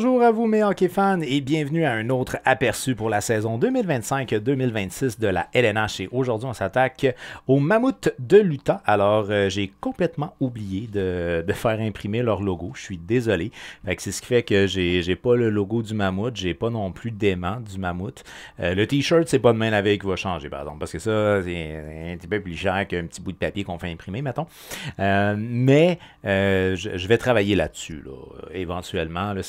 Bonjour à vous mes hockey fans et bienvenue à un autre aperçu pour la saison 2025-2026 de la LNH. Et aujourd'hui on s'attaque aux Mammouths de l'Utah. Alors j'ai complètement oublié de faire imprimer leur logo, je suis désolé. C'est ce qui fait que j'ai pas le logo du Mammouth, j'ai pas non plus d'aimant du Mammouth. Le t-shirt c'est pas demain la veille qui va changer par exemple, parce que ça c'est un petit peu plus cher qu'un petit bout de papier qu'on fait imprimer mettons. Je vais travailler là-dessus là, éventuellement, là,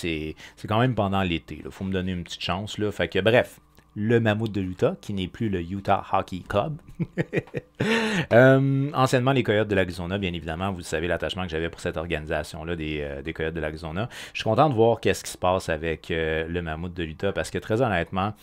c'est quand même pendant l'été. Il faut me donner une petite chance. Là. Fait que bref, le Mammouth de l'Utah, qui n'est plus le Utah Hockey Club. Anciennement, les Coyotes de l'Arizona, bien évidemment, vous savez l'attachement que j'avais pour cette organisation-là des Coyotes de l'Arizona. Je suis content de voir qu'est-ce qui se passe avec le Mammouth de l'Utah, parce que très honnêtement,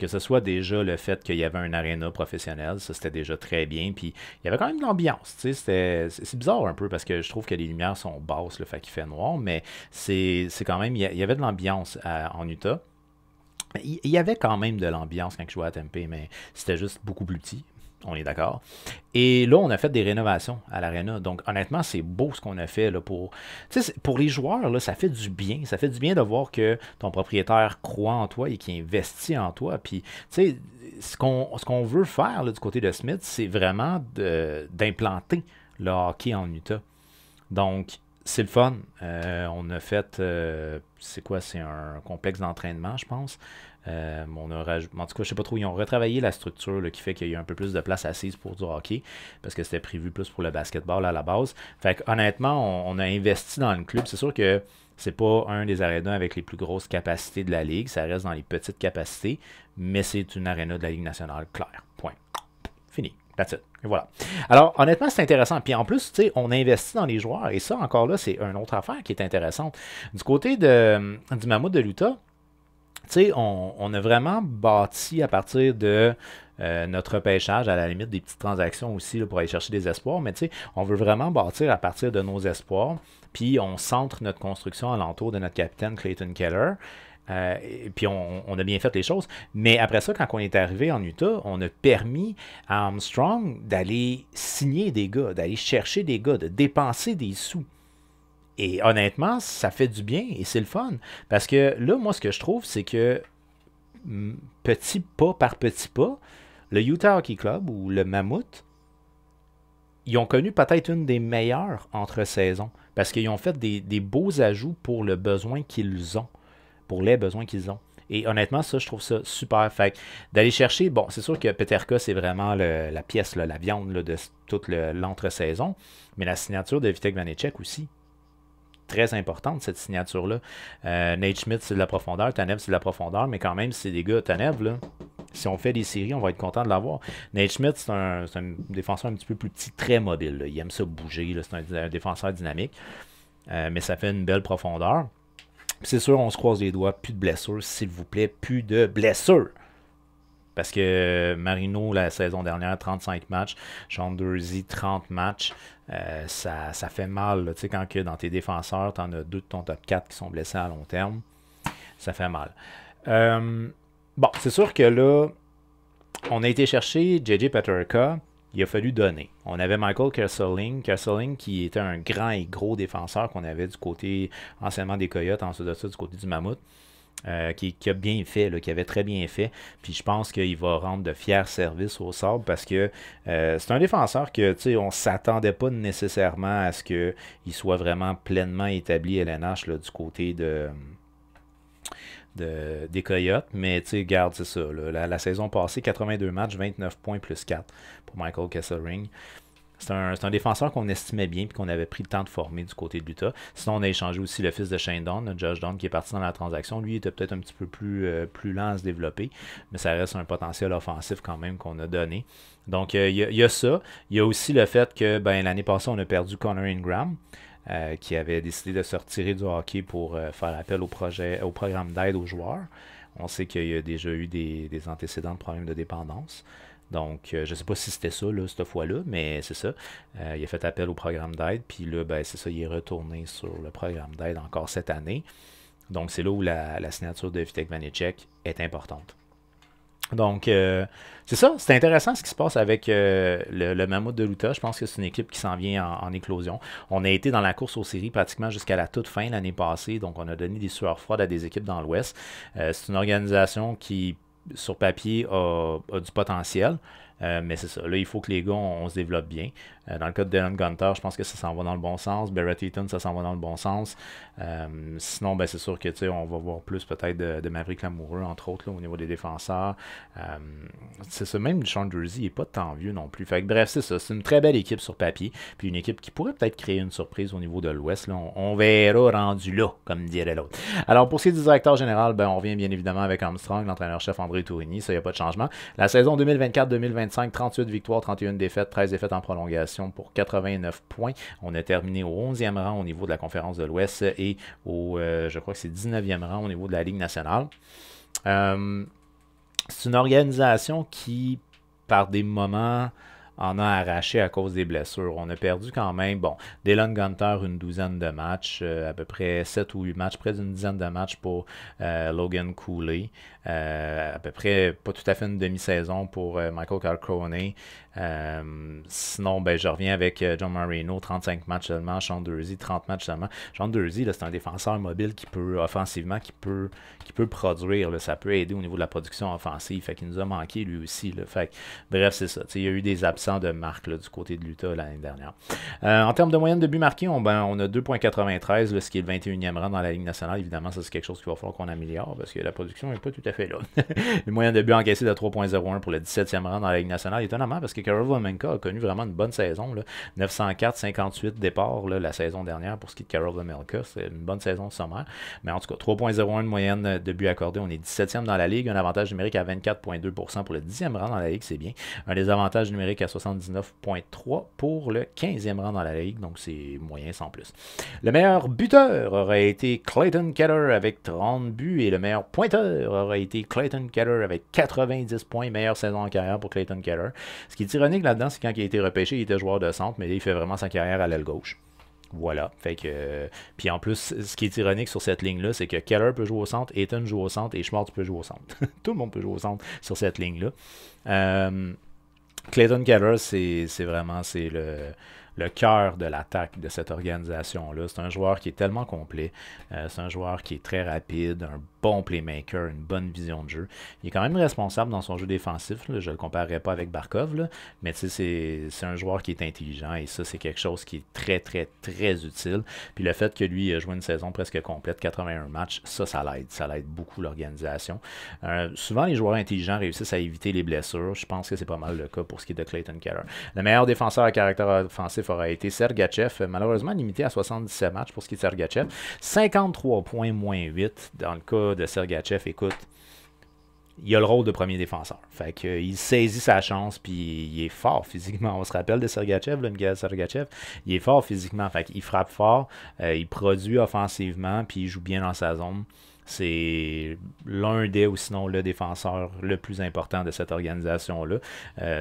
que ce soit déjà le fait qu'il y avait un aréna professionnel, ça c'était déjà très bien, puis il y avait quand même de l'ambiance, c'est bizarre un peu parce que je trouve que les lumières sont basses, le fait qu'il fait noir, mais c'est quand même, il y avait de l'ambiance en Utah. Il y avait quand même de l'ambiance quand je jouais à Tempe, mais c'était juste beaucoup plus petit. On est d'accord. Et là, on a fait des rénovations à l'aréna. Donc, honnêtement, c'est beau ce qu'on a fait là, pour les joueurs. Là, ça fait du bien. Ça fait du bien de voir que ton propriétaire croit en toi et qu'il investit en toi. Puis, tu sais, ce qu'on veut faire là, du côté de Smith, c'est vraiment d'implanter le hockey en Utah. Donc, c'est le fun. On a fait, c'est quoi, c'est un complexe d'entraînement, je pense. En tout cas, je sais pas trop, ils ont retravaillé la structure là, qui fait qu'il y a un peu plus de place assise pour du hockey, parce que c'était prévu plus pour le basketball à la base. Fait que, honnêtement, on a investi dans le club. C'est sûr que c'est pas un des arénas avec les plus grosses capacités de la Ligue. Ça reste dans les petites capacités, mais c'est une aréna de la Ligue nationale claire. Point. Fini. That's it. Et voilà. Alors, honnêtement, c'est intéressant. Puis en plus, tu sais, on investit dans les joueurs. Et ça, encore là, c'est une autre affaire qui est intéressante. Du côté du Mammouth de l'Utah, tu sais, on a vraiment bâti à partir de notre pêchage, à la limite des petites transactions aussi là, pour aller chercher des espoirs. Mais tu sais, on veut vraiment bâtir à partir de nos espoirs. Puis on centre notre construction alentour de notre capitaine Clayton Keller. Et puis on a bien fait les choses. Mais après ça, quand on est arrivé en Utah, on a permis à Armstrong d'aller signer des gars, d'aller chercher des gars, de dépenser des sous. Et honnêtement, ça fait du bien et c'est le fun. Parce que là, moi, ce que je trouve, c'est que petit pas par petit pas, le Utah Hockey Club ou le Mammouth, ils ont connu peut-être une des meilleures entre-saisons. Parce qu'ils ont fait des beaux ajouts pour le besoin qu'ils ont. Pour les besoins qu'ils ont. Et honnêtement, ça, je trouve ça super. Fait d'aller chercher, bon, c'est sûr que Peterka, c'est vraiment la pièce, là, la viande là, de toute l'entre-saison. Mais la signature de Vitek Vanecek aussi. Très importante, cette signature-là. Nate Schmidt, c'est de la profondeur. Tanev, c'est de la profondeur. Mais quand même, c'est des gars, Tanev, là, si on fait des séries, on va être content de l'avoir. Nate Schmidt, c'est un défenseur un petit peu plus petit, très mobile. Là. Il aime ça bouger. C'est un défenseur dynamique. Mais ça fait une belle profondeur. C'est sûr, on se croise les doigts. Plus de blessures, s'il vous plaît. Plus de blessures. Parce que Marino, la saison dernière, 35 matchs. Sean Durzi, 30 matchs. Ça fait mal. Tu sais, quand que dans tes défenseurs, tu en as deux de ton top 4 qui sont blessés à long terme. Ça fait mal. Bon, c'est sûr que là, on a été chercher J.J. Peterka. Il a fallu donner. On avait Michael Kesselring qui était un grand et gros défenseur qu'on avait du côté anciennement des Coyotes, ensuite de ça du côté du Mammouth, qui a bien fait, là, qui avait très bien fait. Puis je pense qu'il va rendre de fiers services au Sabre parce que c'est un défenseur que, tu sais, on s'attendait pas nécessairement à ce qu'il soit vraiment pleinement établi LNH là, du côté des Coyotes, mais tu sais, garde, c'est ça. Là, la saison passée, 82 matchs, 29 points plus 4 pour Michael Kesselring. C'est un défenseur qu'on estimait bien et qu'on avait pris le temps de former du côté de l'Utah. Sinon, on a échangé aussi le fils de Shane Doan, Josh Doan, qui est parti dans la transaction. Lui, il était peut-être un petit peu plus lent à se développer, mais ça reste un potentiel offensif quand même qu'on a donné. Donc, il y a ça. Il y a aussi le fait que l'année passée, on a perdu Connor Ingram. Qui avait décidé de se retirer du hockey pour faire appel au programme d'aide aux joueurs. On sait qu'il y a déjà eu des antécédents de problèmes de dépendance. Donc, je ne sais pas si c'était ça, là, cette fois-là, mais c'est ça. Il a fait appel au programme d'aide, puis là, c'est ça, il est retourné sur le programme d'aide encore cette année. Donc, c'est là où la signature de Vitek Vanecek est importante. Donc, c'est ça, c'est intéressant ce qui se passe avec le Mammouth de l'Utah. Je pense que c'est une équipe qui s'en vient en éclosion. On a été dans la course aux séries pratiquement jusqu'à la toute fin l'année passée, donc on a donné des sueurs froides à des équipes dans l'Ouest. C'est une organisation qui, sur papier, a du potentiel. Mais c'est ça. Là, il faut que les gars, on se développe bien. Dans le cas de Dylan Gunter, je pense que ça s'en va dans le bon sens. Barrett Eaton, ça s'en va dans le bon sens. Sinon, ben, c'est sûr que on va voir plus peut-être de Maverick Lamoureux, entre autres, là, au niveau des défenseurs. C'est ça, même Sean Jersey, il n'est pas tant vieux non plus. Fait que, bref, c'est ça. C'est une très belle équipe sur papier. Puis une équipe qui pourrait peut-être créer une surprise au niveau de l'Ouest. On verra rendu là, comme dirait l'autre. Alors, pour ce qui est du directeur général, ben, on revient bien évidemment avec Armstrong, l'entraîneur-chef André Tourigny. Ça, il n'y a pas de changement. La saison 2024-2025, 38 victoires, 31 défaites, 13 défaites en prolongation pour 89 points. On a terminé au 11e rang au niveau de la conférence de l'Ouest et au, je crois que c'est 19e rang au niveau de la Ligue nationale. C'est une organisation qui, par des moments, en a arraché à cause des blessures. On a perdu quand même, bon, Dylan Gunter, une douzaine de matchs, à peu près 7 ou 8 matchs, près d'une dizaine de matchs pour Logan Cooley. À peu près, pas tout à fait une demi-saison pour Michael Carcone. Sinon, ben, je reviens avec John Marino, 35 matchs seulement, Sean Durzi, 30 matchs seulement. Sean Durzi, c'est un défenseur mobile qui peut, offensivement, qui peut produire. Là, ça peut aider au niveau de la production offensive. Fait qu'il nous a manqué lui aussi. Là. Fait que, bref, c'est ça. Il y a eu des absents de marque là, du côté de l'Utah l'année dernière. En termes de moyenne de buts marqués, on a 2,93, ce qui est le 21e rang dans la Ligue nationale. Évidemment, ça c'est quelque chose qu'il va falloir qu'on améliore parce que la production n'est pas tout à fait là. Une moyenne de buts encaissée de 3,01 pour le 17e rang dans la Ligue nationale. Étonnamment, parce que Karel Vamenka a connu vraiment une bonne saison. Là. 904, 58 départs là, la saison dernière pour ce qui est de Karel Vamenka. C'est une bonne saison sommaire. Mais en tout cas, 3,01 de moyenne de buts accordés. On est 17e dans la Ligue. Un avantage numérique à 24,2% pour le 10e rang dans la Ligue, c'est bien. Un désavantage numérique à 79,3% pour le 15e rang dans la Ligue. Donc c'est moyen sans plus. Le meilleur buteur aurait été Clayton Keller avec 30 buts et le meilleur pointeur aurait été Clayton Keller avec 90 points. Meilleure saison en carrière pour Clayton Keller. Ce qui est ironique là-dedans, c'est quand il a été repêché, il était joueur de centre, mais là, il fait vraiment sa carrière à l'aile gauche. Voilà. Fait que, puis en plus, ce qui est ironique sur cette ligne-là, c'est que Keller peut jouer au centre, Eaton joue au centre et Schwartz peut jouer au centre. Tout le monde peut jouer au centre sur cette ligne-là. Clayton Keller, c'est vraiment le cœur de l'attaque de cette organisation-là. C'est un joueur qui est tellement complet. C'est un joueur qui est très rapide, un bon playmaker, une bonne vision de jeu. Il est quand même responsable dans son jeu défensif. Là. Je ne le comparerai pas avec Barkov, là. Mais c'est un joueur qui est intelligent et ça, c'est quelque chose qui est très, très, très utile. Puis le fait que lui ait joué une saison presque complète, 81 matchs, ça l'aide. Ça l'aide beaucoup l'organisation. Souvent, les joueurs intelligents réussissent à éviter les blessures. Je pense que c'est pas mal le cas pour ce qui est de Clayton Keller. Le meilleur défenseur à caractère offensif aurait été Sergachev, malheureusement limité à 77 matchs pour ce qui est de Sergachev. 53 points moins 8 dans le cas de Sergachev. Écoute, il a le rôle de premier défenseur. Fait qu'il saisit sa chance, puis il est fort physiquement. On se rappelle de Sergachev, là, Miguel Sergachev. Il est fort physiquement. Fait qu'il frappe fort, il produit offensivement, puis il joue bien dans sa zone. C'est l'un des, ou sinon le défenseur le plus important de cette organisation-là.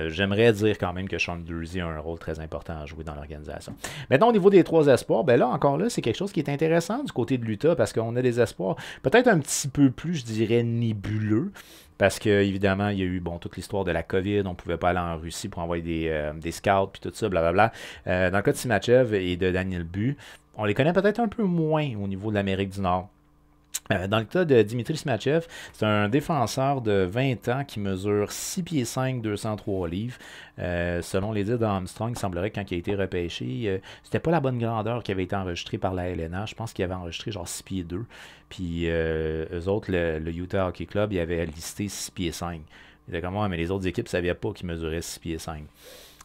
J'aimerais dire quand même que Sean Durzi a un rôle très important à jouer dans l'organisation. Maintenant, au niveau des 3 espoirs, ben là, encore là, c'est quelque chose qui est intéressant du côté de l'Utah parce qu'on a des espoirs peut-être un petit peu plus, je dirais, nébuleux. Parce que évidemment, il y a eu toute l'histoire de la COVID, on ne pouvait pas aller en Russie pour envoyer des scouts puis tout ça, blablabla. Dans le cas de Simachev et de Daniel Bu, on les connaît peut-être un peu moins au niveau de l'Amérique du Nord. Dans le cas de Dimitri Simachev, c'est un défenseur de 20 ans qui mesure 6 pieds 5, 203 livres. Selon les dires d'Armstrong, il semblerait que quand il a été repêché, c'était pas la bonne grandeur qui avait été enregistrée par la LNH. Je pense qu'il avait enregistré genre 6 pieds 2. Puis eux autres, le Utah Hockey Club, il avait listé 6 pieds 5. Il était comme, ouais, mais les autres équipes ne savaient pas qu'il mesurait 6 pieds 5.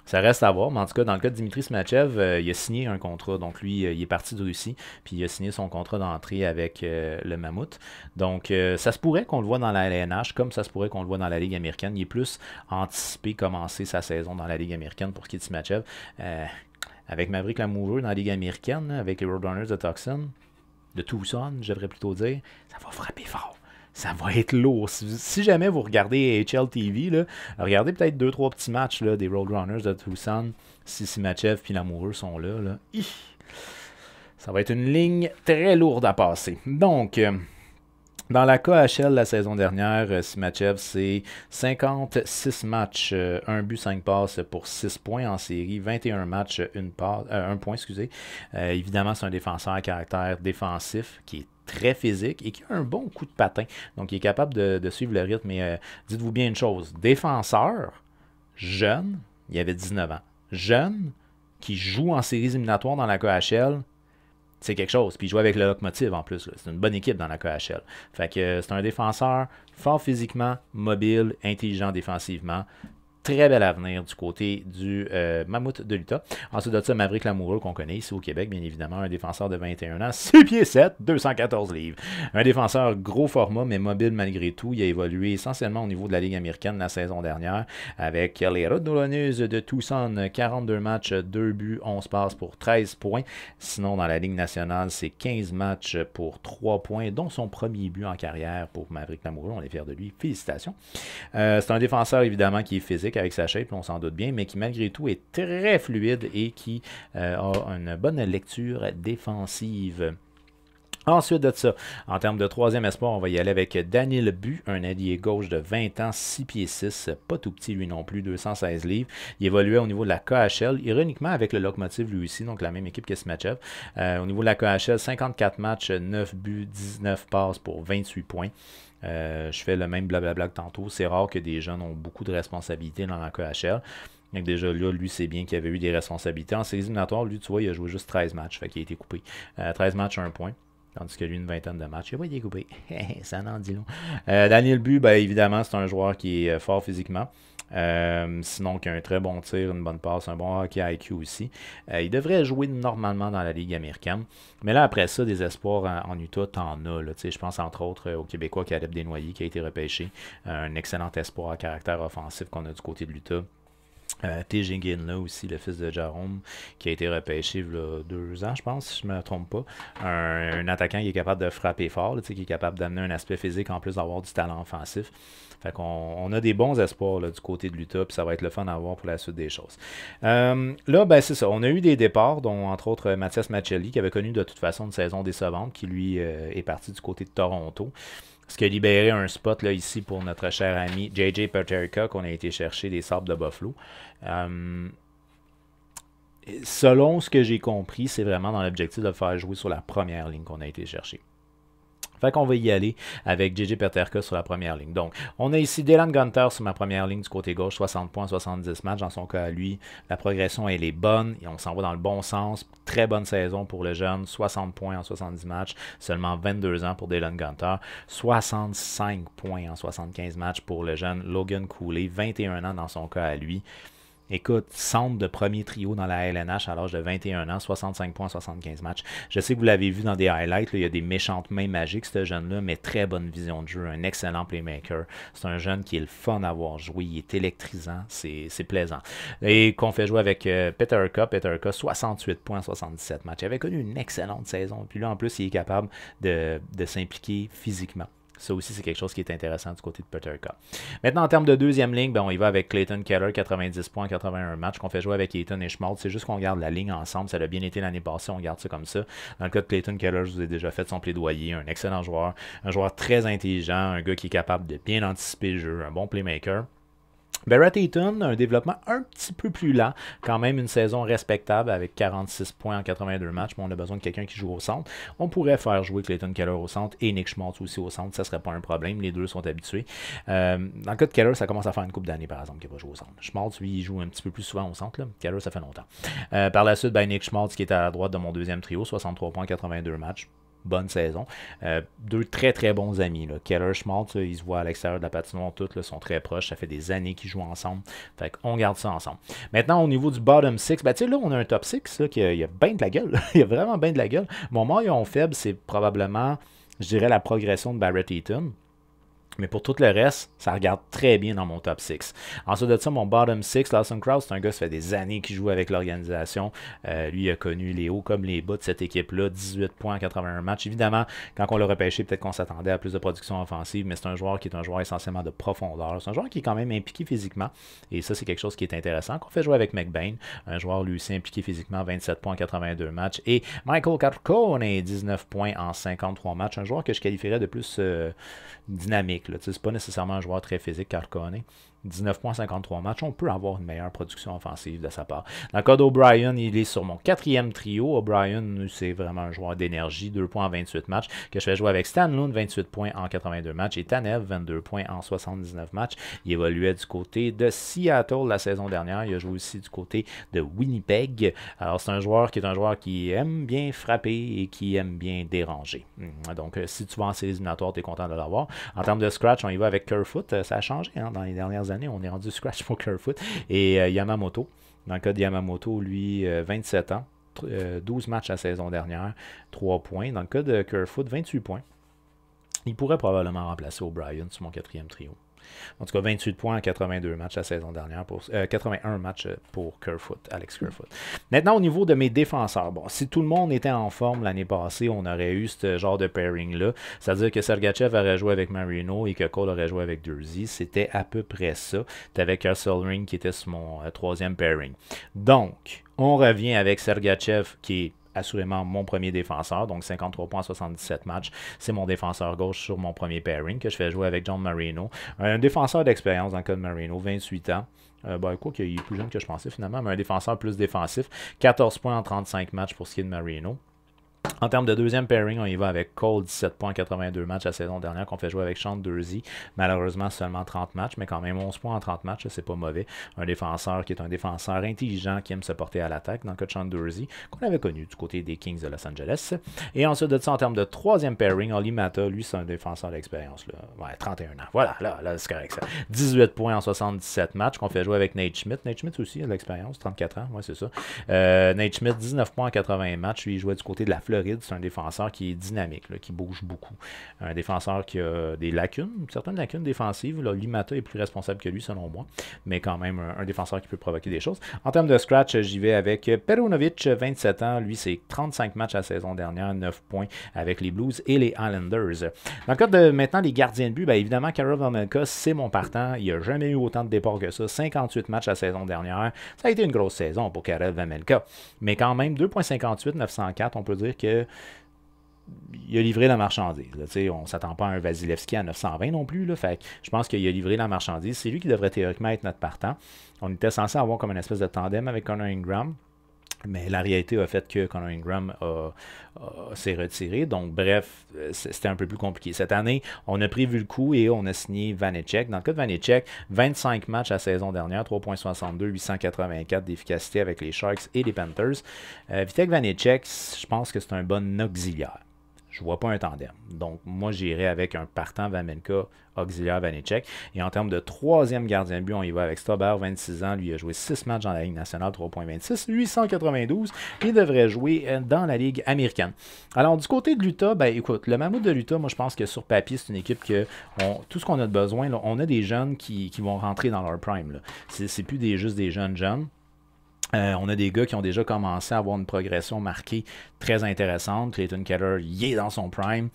Ça reste à voir, mais en tout cas, dans le cas de Dimitri Simachev, il a signé un contrat. Donc lui, il est parti de Russie, puis il a signé son contrat d'entrée avec le Mammouth. Donc ça se pourrait qu'on le voit dans la LNH, comme ça se pourrait qu'on le voit dans la Ligue américaine. Il est plus anticipé commencer sa saison dans la Ligue américaine pour ce qui est de Simachev. Avec Maverick Lamoureux dans la Ligue américaine, avec les Roadrunners de Tucson, je devrais plutôt dire, ça va frapper fort. Ça va être lourd. Si jamais vous regardez HLTV, là, regardez peut-être 2-3 petits matchs là, des Roadrunners de Tucson, si Simachev et Lamoureux sont là. Ça va être une ligne très lourde à passer. Donc, Dans la KHL la saison dernière, Simachev, c'est 56 matchs, 1 but, 5 passes pour 6 points en série, 21 matchs, 1 point, excusez. Évidemment, c'est un défenseur à caractère défensif qui est très physique et qui a un bon coup de patin. Donc, il est capable de suivre le rythme. Mais dites-vous bien une chose, défenseur, jeune, il avait 19 ans, jeune, qui joue en séries éliminatoires dans la KHL, c'est quelque chose. Puis il joue avec le Locomotive en plus. C'est une bonne équipe dans la KHL. Fait que c'est un défenseur fort physiquement, mobile, intelligent défensivement. Très bel avenir du côté du Mammouth de l'Utah. Ensuite de ça, Maverick Lamoureux, qu'on connaît ici au Québec, bien évidemment, un défenseur de 21 ans, 6 pieds 7, 214 livres. Un défenseur gros format, mais mobile malgré tout. Il a évolué essentiellement au niveau de la Ligue américaine la saison dernière avec les Roadrunners de Tucson, 42 matchs, 2 buts, 11 passes pour 13 points. Sinon, dans la Ligue nationale, c'est 15 matchs pour 3 points, dont son premier but en carrière pour Maverick Lamoureux. On est fiers de lui. Félicitations. C'est un défenseur, évidemment, qui est physique avec sa shape, on s'en doute bien, mais qui malgré tout est très fluide et qui a une bonne lecture défensive. Ensuite de ça, en termes de troisième espoir, on va y aller avec Daniel Bu, un allié gauche de 20 ans, 6 pieds 6, pas tout petit lui non plus, 216 livres. Il évoluait au niveau de la KHL, ironiquement avec le Locomotive lui aussi, donc la même équipe que Simachev. Au niveau de la KHL, 54 matchs, 9 buts, 19 passes pour 28 points. Je fais le même blablabla que tantôt. C'est rare que des jeunes ont beaucoup de responsabilités dans la KHL. Donc déjà là, lui, c'est bien qu'il avait eu des responsabilités. En séries éliminatoires, lui, tu vois, il a joué juste 13 matchs, fait qu'il a été coupé. 13 matchs, 1 point. Tandis que lui, une vingtaine de matchs. Il n'a pas été coupé. Ça n'en dit long. Daniel Bu, ben, évidemment, c'est un joueur qui est fort physiquement. Sinon, qui a un très bon tir, une bonne passe, un bon hockey IQ aussi. Il devrait jouer normalement dans la Ligue américaine. Mais là, après ça, des espoirs en Utah, t'en as. Là, je pense entre autres au Québécois Caleb Desnoyers qui a été repêché. Un excellent espoir à caractère offensif qu'on a du côté de l'Utah. T.J. Ginla aussi, le fils de Jerome, qui a été repêché il y a 2 ans, je pense, si je ne me trompe pas. Un attaquant qui est capable de frapper fort, là, qui est capable d'amener un aspect physique en plus d'avoir du talent offensif. Fait qu'on a des bons espoirs là, du côté de l'Utah, puis ça va être le fun à voir pour la suite des choses. Là, ben c'est ça. On a eu des départs, dont entre autres Mathias Maccelli, qui avait connu de toute façon une saison décevante, qui lui est parti du côté de Toronto. Ce qui a libéré un spot là, ici pour notre cher ami J.J. Peterka qu'on a été chercher des Sables de Buffalo. Selon ce que j'ai compris, c'est vraiment dans l'objectif de le faire jouer sur la première ligne qu'on a été chercher. Fait qu'on va y aller avec J.J. Peterka sur la première ligne. Donc, on a ici Dylan Gunter sur ma première ligne du côté gauche, 60 points, 70 matchs. Dans son cas à lui, la progression, elle est bonne et on s'en va dans le bon sens. Très bonne saison pour le jeune, 60 points en 70 matchs, seulement 22 ans pour Dylan Gunter, 65 points en 75 matchs pour le jeune Logan Cooley, 21 ans dans son cas à lui. Écoute, centre de premier trio dans la LNH à l'âge de 21 ans, 65 points, 75 matchs. Je sais que vous l'avez vu dans des highlights, là, il y a des méchantes mains magiques, ce jeune-là, mais très bonne vision de jeu, un excellent playmaker. C'est un jeune qui est le fun à voir jouer, il est électrisant, c'est plaisant. Et qu'on fait jouer avec Peterka, 68 points, 77 matchs. Il avait connu une excellente saison, puis là, en plus, il est capable de s'impliquer physiquement. Ça aussi, c'est quelque chose qui est intéressant du côté de Peterka. Maintenant, en termes de deuxième ligne, ben, on y va avec Clayton Keller, 90 points, 81 matchs, qu'on fait jouer avec Ayton et Schmaltz. C'est juste qu'on garde la ligne ensemble. Ça a bien été l'année passée, on garde ça comme ça. Dans le cas de Clayton Keller, je vous ai déjà fait son plaidoyer. Un excellent joueur, un joueur très intelligent, un gars qui est capable de bien anticiper le jeu, un bon playmaker. Barrett Ayton, un développement un petit peu plus lent, quand même une saison respectable avec 46 points en 82 matchs, mais on a besoin de quelqu'un qui joue au centre. On pourrait faire jouer Clayton Keller au centre et Nick Schmaltz aussi au centre, ça serait pas un problème, les deux sont habitués. Dans le cas de Keller, ça commence à faire une couple d'années par exemple qu'il va jouer au centre. Schmaltz, lui, il joue un petit peu plus souvent au centre, là. Keller, ça fait longtemps. Par la suite, ben, Nick Schmaltz qui est à la droite de mon deuxième trio, 63 points, 82 matchs. Bonne saison. Deux très très bons amis. Là. Keller, Schmaltz, ils se voient à l'extérieur de la patinoire, tous là, sont très proches. Ça fait des années qu'ils jouent ensemble. Fait qu'on garde ça ensemble. Maintenant, au niveau du bottom 6, ben, là, on a un top 6 là, qui a bien de la gueule. Il y a vraiment bien de la gueule. Mon maillon faible, c'est probablement, je dirais, la progression de Barrett Ayton. Mais pour tout le reste, ça regarde très bien dans mon top 6. Ensuite de ça, mon bottom 6, Lawson Krause, c'est un gars, ça fait des années qu'il joue avec l'organisation. Lui, il a connu les hauts comme les bas de cette équipe-là. 18 points en 81 matchs. Évidemment, quand on l'a repêché, peut-être qu'on s'attendait à plus de production offensive, mais c'est un joueur qui est un joueur essentiellement de profondeur. C'est un joueur qui est quand même impliqué physiquement. Et ça, c'est quelque chose qui est intéressant. Qu'on fait jouer avec McBain, un joueur lui aussi impliqué physiquement, 27 points en 82 matchs. Et Michael Carcone, 19 points en 53 matchs. Un joueur que je qualifierais de plus dynamique. C'est pas nécessairement un joueur très physique, Carcone. 19,53 matchs, on peut avoir une meilleure production offensive de sa part. Dans le cas d'O'Brien, il est sur mon 4e trio. O'Brien, c'est vraiment un joueur d'énergie, 2 points en 28 matchs, que je fais jouer avec Stan Lund, 28 points en 82 matchs, et Tanev, 22 points en 79 matchs. Il évoluait du côté de Seattle la saison dernière. Il a joué aussi du côté de Winnipeg. Alors, c'est un joueur qui aime bien frapper et qui aime bien déranger. Donc, si tu vas en séries éliminatoires, tu es content de l'avoir. En termes de scratch, on y va avec Kerfoot. Ça a changé dans les dernières années. On est rendu scratch pour Kerfoot. Et Yamamoto. Dans le cas de Yamamoto, lui, 27 ans. 12 matchs la saison dernière. 3 points. Dans le cas de Kerfoot, 28 points. Il pourrait probablement remplacer O'Brien sur mon 4e trio. En tout cas, 28 points en 82 matchs la saison dernière, 81 matchs pour Kerfoot, Alex Kerfoot. Maintenant, au niveau de mes défenseurs, bon, si tout le monde était en forme l'année passée, on aurait eu ce genre de pairing-là. C'est-à-dire que Sergachev aurait joué avec Marino et que Cole aurait joué avec Durzi. C'était à peu près ça. Tu avais Kesselring qui était sur mon 3e pairing. Donc, on revient avec Sergachev qui est assurément mon premier défenseur, donc 53 points en 77 matchs. C'est mon défenseur gauche sur mon premier pairing que je fais jouer avec John Marino. Un défenseur d'expérience dans le cas de Marino, 28 ans. Quoi qu'il est plus jeune que je pensais finalement, mais un défenseur plus défensif. 14 points en 35 matchs pour ce qui est de Marino. En termes de deuxième pairing, on y va avec Cole, 17 points, 82 matchs la saison dernière, qu'on fait jouer avec Sean Durzi. Malheureusement, seulement 30 matchs, mais quand même 11 points en 30 matchs, c'est pas mauvais. Un défenseur qui est un défenseur intelligent, qui aime se porter à l'attaque, dans le cas de Sean Durzi, qu'on avait connu du côté des Kings de Los Angeles. Et ensuite de ça, en termes de troisième pairing, Oli Mata, lui, c'est un défenseur d'expérience. Ouais, 31 ans. Voilà, là c'est correct ça. 18 points en 77 matchs, qu'on fait jouer avec Nate Schmidt. Nate Schmidt aussi a de l'expérience, 34 ans, ouais, c'est ça. Nate Schmidt, 19 points en 80 matchs. Lui, il jouait du côté de la Floride. C'est un défenseur qui est dynamique, là, qui bouge beaucoup. Un défenseur qui a des lacunes, certaines lacunes défensives. Là, Limata est plus responsable que lui, selon moi, mais quand même un défenseur qui peut provoquer des choses. En termes de scratch, j'y vais avec Perunovic, 27 ans. Lui, c'est 35 matchs la saison dernière, 9 points avec les Blues et les Islanders. Dans le cas de maintenant les gardiens de but, bien évidemment, Karel Vejmelka, c'est mon partant. Il n'a jamais eu autant de départs que ça. 58 matchs la saison dernière. Ça a été une grosse saison pour Karel Vejmelka. Mais quand même, 2,58, 904, on peut dire que il a livré la marchandise. Là, on ne s'attend pas à un Vasilevski à 920 non plus. Là, fait je pense qu'il a livré la marchandise. C'est lui qui devrait théoriquement être notre partant. On était censé avoir comme une espèce de tandem avec Connor Ingram. Mais la réalité a fait que Connor Ingram s'est retiré. Donc, bref, c'était un peu plus compliqué. Cette année, on a prévu le coup et on a signé Vanecek. Dans le cas de Vanecek, 25 matchs la saison dernière, 3,62, 884 d'efficacité avec les Sharks et les Panthers. Vitek Vanecek, je pense que c'est un bon auxiliaire. Je ne vois pas un tandem. Donc, moi, j'irai avec un partant Vejmelka, auxiliaire Vanecek. Et en termes de troisième gardien de but, on y va avec Stauber, 26 ans. Lui, il a joué 6 matchs dans la Ligue nationale, 3,26, 892. Il devrait jouer dans la Ligue américaine. Alors, du côté de l'Utah, ben écoute, le Mammouth de l'Utah, moi, je pense que sur papier, c'est une équipe que tout ce qu'on a de besoin, là, on a des jeunes qui vont rentrer dans leur prime. C'est plus juste des jeunes. On a des gars qui ont déjà commencé à avoir une progression marquée très intéressante. Clayton Keller, il est dans son prime.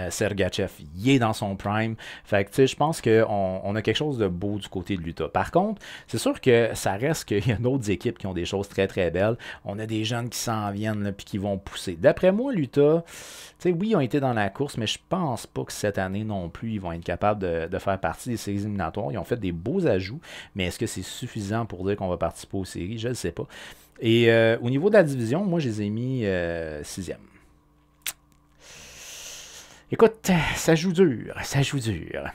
Sergachev, il est dans son prime. Fait que, tu sais, je pense qu'on a quelque chose de beau du côté de l'Utah. Par contre, c'est sûr que ça reste qu'il y a d'autres équipes qui ont des choses très, très belles. On a des jeunes qui s'en viennent et qui vont pousser. D'après moi, l'Utah, tu sais, oui, ils ont été dans la course, mais je pense pas que cette année non plus, ils vont être capables de faire partie des séries éliminatoires. Ils ont fait des beaux ajouts, mais est-ce que c'est suffisant pour dire qu'on va participer aux séries? Je ne sais pas. Et au niveau de la division, moi, je les ai mis 6e. Écoute, ça joue dur, ça joue dur.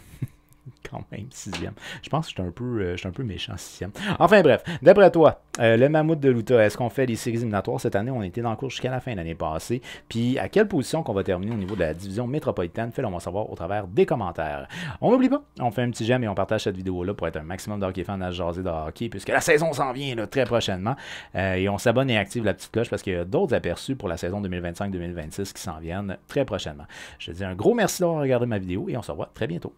Quand même, 6e. Je pense que je suis un peu méchant, 6e. Enfin bref, d'après toi, le Mammouth de l'Utah, est-ce qu'on fait les séries éliminatoires cette année? On était dans le cours jusqu'à la fin de l'année passée. Puis à quelle position qu'on va terminer au niveau de la division métropolitaine? Fais-le moi savoir au travers des commentaires. On n'oublie pas, on fait un petit j'aime et on partage cette vidéo-là pour être un maximum de hockey fans à jaser de hockey, puisque la saison s'en vient là, très prochainement. Et on s'abonne et active la petite cloche parce qu'il y a d'autres aperçus pour la saison 2025-2026 qui s'en viennent très prochainement. Je te dis un gros merci d'avoir regardé ma vidéo et on se revoit très bientôt.